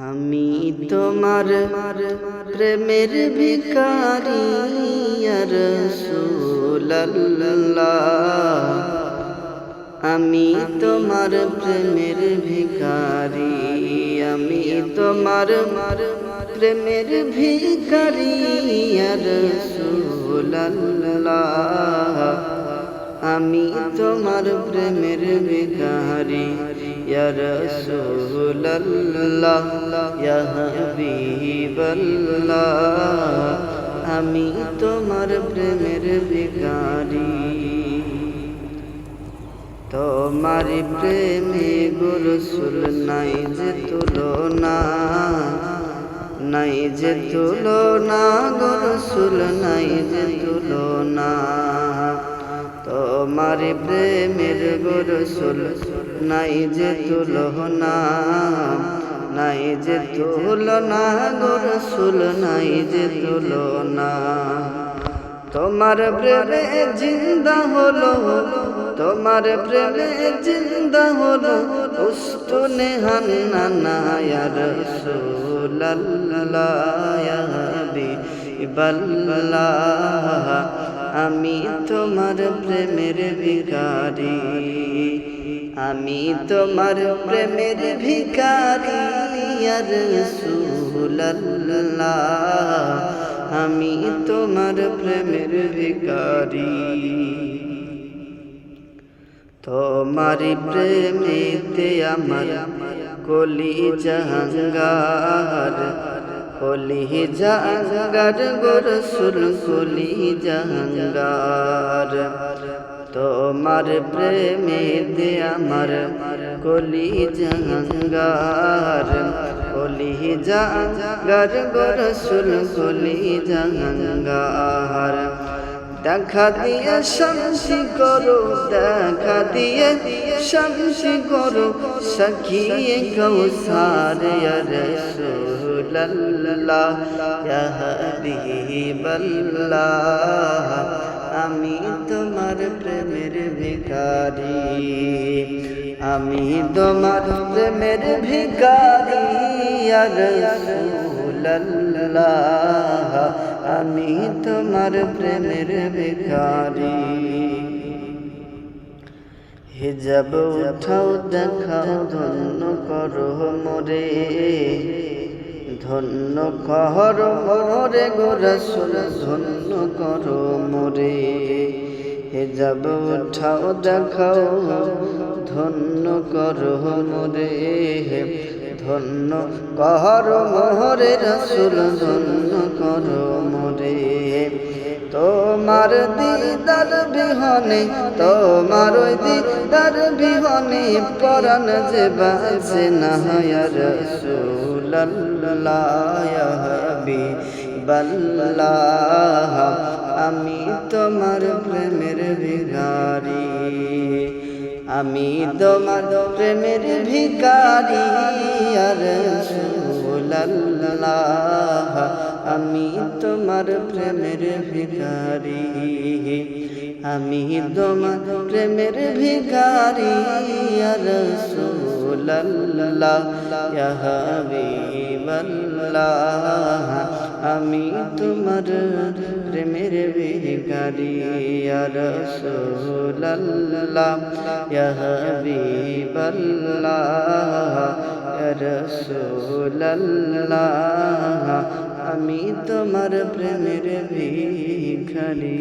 আমি তোমার প্রেমের ভিখারি ইয়া রাসূলুল্লাহ। আমি তোমার প্রেমের ভিখারি, আমি তোমার প্রেমের ভিখারি ইয়া রাসূলুল্লাহ। আমি তোমার প্রেমের ভিখারি ইয়া রাসূলুল্লাহ, ইয়া হাবিবাল্লাহ। আমি তোমার প্রেমের ভিখারি। তোমার প্রেমে গো রাসূল নাই যে তুলনা, নাই যে তুলনা গো রাসূল, নাই যে তুলনা। তোমার প্রেমের গো রাসূল নাই যে তুলনা, নাই যে তুলনা গো রাসূল, নাই যে তুলনা। তোমার প্রেমে জিন্দা হলো, তোমার প্রেমে জিন্দা হলো উস্তুনে হান্নানা ইয়া রাসূলুল্লাহ, ইয়া হাবিবাল্লাহ। আমি তোমার প্রেমের ভিখারি, আমি তোমার প্রেমের ভিখারি ইয়া রাসূলুল্লাহ। আমি তোমার প্রেমের ভিখারি। তোমার প্রেমেতে আমার কলিজা আঙ্গার, কলিজা আঙ্গার গো রাসূল, কলিজা আঙ্গার। তোমার প্রেমেতে আমার কলিজা আঙ্গার, কলিজা আঙ্গার গো রাসূল, কলিজা আঙ্গার। দেখা দিয়ে শান্তি করো, দেখা দিয়ে শান্তি করো সখিয়ে কৌসার ইয়া রাসূলুল্লাহ, ইয়া হাবিবাল্লাহ। আমি তোমার প্রেমের ভিখারি, আমি তোমার প্রেমের ভিখারি ইয়া রাসূলুল্লাহ। আমি তোমার প্রেমের ভিখারি। হিজাব উঠাও দেখাও ধন্য করো মোরে, ধন্য করো মোরে গো রাসূল, ধন্য করো মোরে। হিজাব উঠাও দেখাও ধন্য করো মোরে, ধন্য করো মোরে রাসূল, ধন্য করো মোরে। তোমার দিদার বিহনে, তোমার দিদার বিহনে পরাণ যে বাঁচে না ইয়া রাসূলুল্লাহ, ইয়া হাবিবাল্লাহ। আমি তোমার প্রেমের ভিখারি, আমি তোমার প্রেমের ভিখারি ইয়া রাসূলুল্লাহ। আমি তোমার প্রেমের ভিখারি, আমি তোমার প্রেমের ভিখারি ইয়া রাসূলুল্লাহ, ইয়া হাবিবাল্লাহ। আমি তোমার প্রেমের ভিখারি ইয়া রাসূলুল্লাহ, ইয়া হাবিবাল্লাহ, ইয়া রাসূলুল্লাহ। আমি তোমার প্রেমের ভিখারি।